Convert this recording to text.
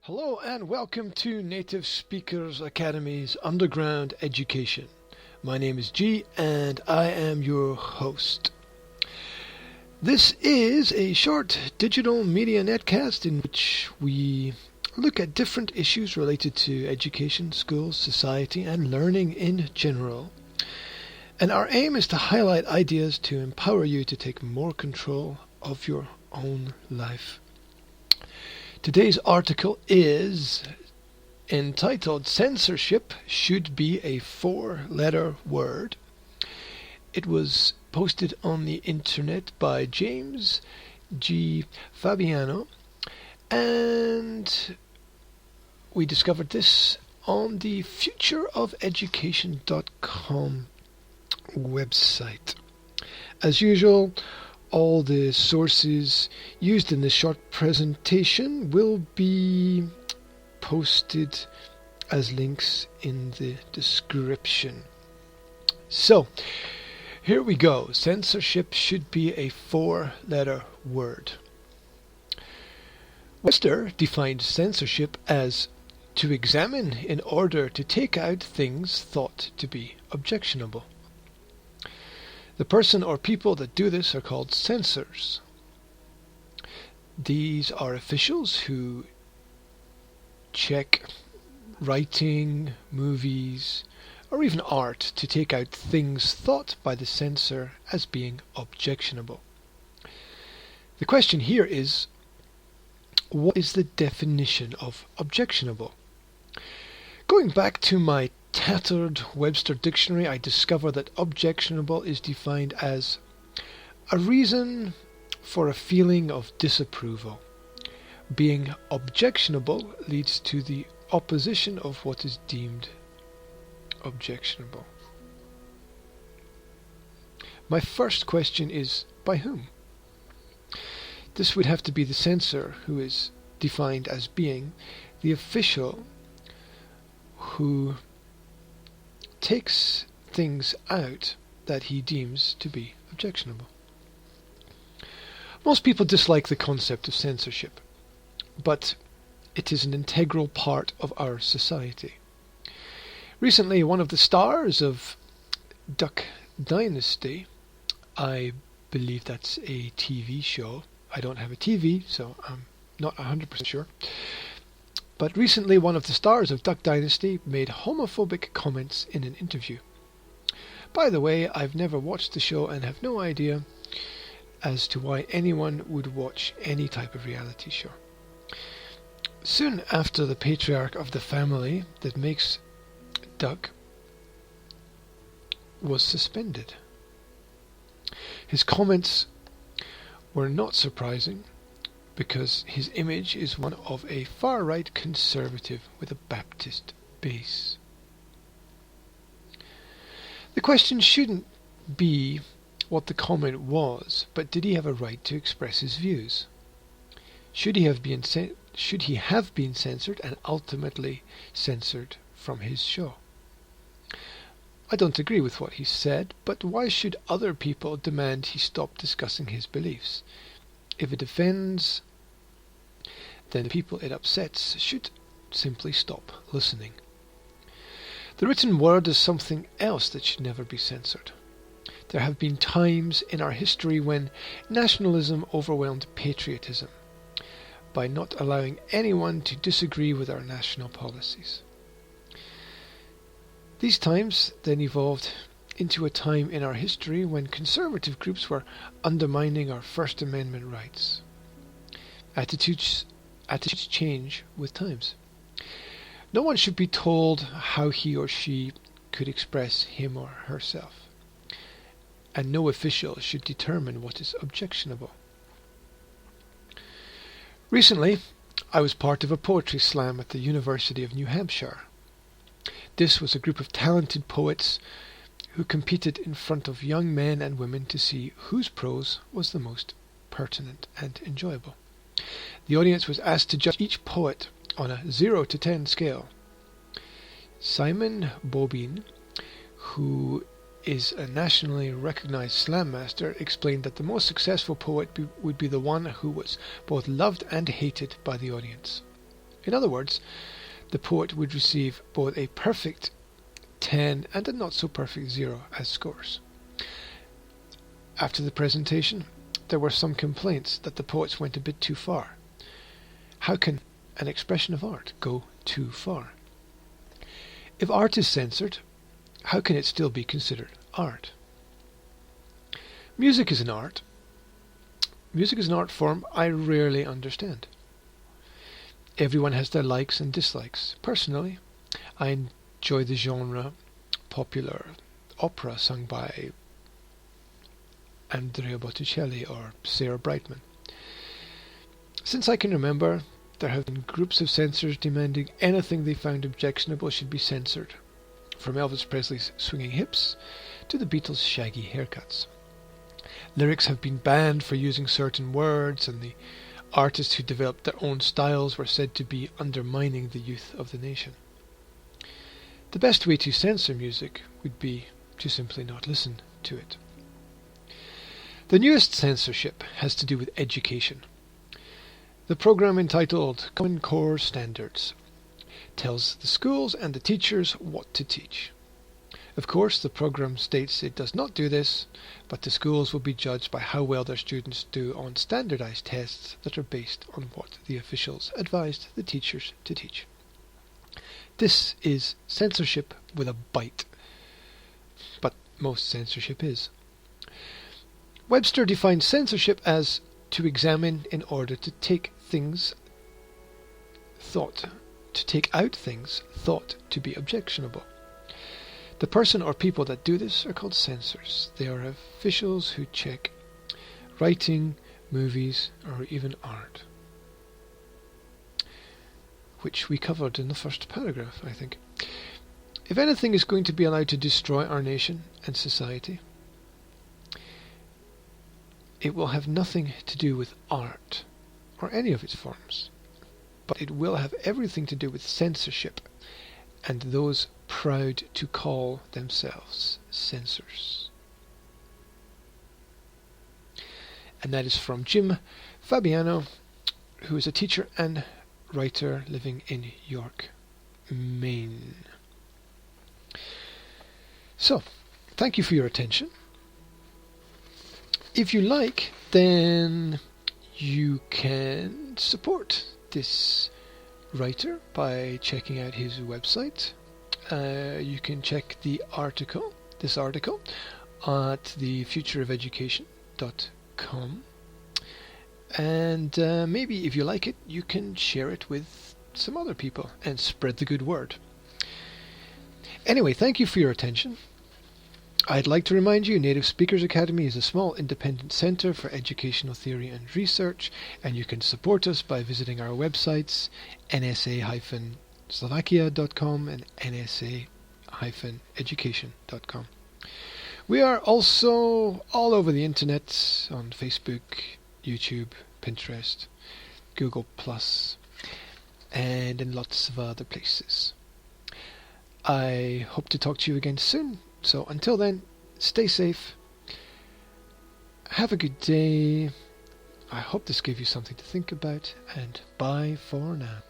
Hello and welcome to Native Speakers Academy's Underground Education. My name is G and I am your host. This is a short digital media netcast in which we look at different issues related to education, schools, society and learning in general. And our aim is to highlight ideas to empower you to take more control of your own life. Today's article is entitled Censorship Should Be a Four-Letter Word. It was posted on the internet by James G. Fabiano, and we discovered this on the futureofeducation.com website. As usual, all the sources used in this short presentation will be posted as links in the description. So, here we go. Censorship should be a four-letter word. Webster defined censorship as to examine in order to take out things thought to be objectionable. The person or people that do this are called censors. These are officials who check writing, movies, or even art to take out things thought by the censor as being objectionable. The question here is, what is the definition of objectionable? Going back to my tattered Webster dictionary, I discover that objectionable is defined as a reason for a feeling of disapproval. Being objectionable leads to the opposition of what is deemed objectionable. My first question is, by whom? This would have to be the censor, who is defined as being the official who takes things out that he deems to be objectionable. Most people dislike the concept of censorship, but it is an integral part of our society. Recently, one of the stars of Duck Dynasty, I believe that's a TV show. I don't have a TV, so I'm not 100% sure. But recently one of the stars of Duck Dynasty made homophobic comments in an interview. By the way, I've never watched the show and have no idea as to why anyone would watch any type of reality show. Soon after, the patriarch of the family that makes Duck was suspended. His comments were not surprising, because his image is one of a far-right conservative with a Baptist base. The question shouldn't be what the comment was, but did he have a right to express his views? Should he have been censored and ultimately censored from his show? I don't agree with what he said, but why should other people demand he stop discussing his beliefs? If it offends, then the people it upsets should simply stop listening. The written word is something else that should never be censored. There have been times in our history when nationalism overwhelmed patriotism by not allowing anyone to disagree with our national policies. These times then evolved into a time in our history when conservative groups were undermining our First Amendment rights. Attitudes change with times. No one should be told how he or she could express him or herself, and no official should determine what is objectionable. Recently, I was part of a poetry slam at the University of New Hampshire. This was a group of talented poets who competed in front of young men and women to see whose prose was the most pertinent and enjoyable. The audience was asked to judge each poet on a 0 to 10 scale. Simon Bobin, who is a nationally recognized slam master, explained that the most successful poet would be the one who was both loved and hated by the audience. In other words, the poet would receive both a perfect 10 and a not so perfect 0 as scores. After the presentation, there were some complaints that the poets went a bit too far. How can an expression of art go too far? If art is censored, how can it still be considered art? Music is an art. Music is an art form I rarely understand. Everyone has their likes and dislikes. Personally, I enjoy the genre popular opera sung by Andrea Botticelli or Sarah Brightman. Since I can remember, there have been groups of censors demanding anything they found objectionable should be censored, from Elvis Presley's swinging hips to the Beatles' shaggy haircuts. Lyrics have been banned for using certain words, and the artists who developed their own styles were said to be undermining the youth of the nation. The best way to censor music would be to simply not listen to it. The newest censorship has to do with education. The program entitled Common Core Standards tells the schools and the teachers what to teach. Of course, the program states it does not do this, but the schools will be judged by how well their students do on standardized tests that are based on what the officials advised the teachers to teach. This is censorship with a bite, but most censorship is. Webster defines censorship as to examine in order to take out things thought to be objectionable. The person or people that do this are called censors. They are officials who check writing, movies, or even art, which we covered in the first paragraph, I think. If anything is going to be allowed to destroy our nation and society, it will have nothing to do with art or any of its forms, but it will have everything to do with censorship and those proud to call themselves censors. And that is from Jim Fabiano, who is a teacher and writer living in York, Maine. So, thank you for your attention. If you like, then you can support this writer by checking out his website. You can check this article at thefutureofeducation.com, and maybe if you like it, you can share it with some other people and spread the good word. Anyway, thank you for your attention. I'd like to remind you, Native Speakers Academy is a small independent centre for educational theory and research, and you can support us by visiting our websites nsa-slovakia.com and nsa-education.com. We are also all over the internet on Facebook, YouTube, Pinterest, Google+, and in lots of other places. I hope to talk to you again soon. So until then, stay safe, have a good day, I hope this gave you something to think about, and bye for now.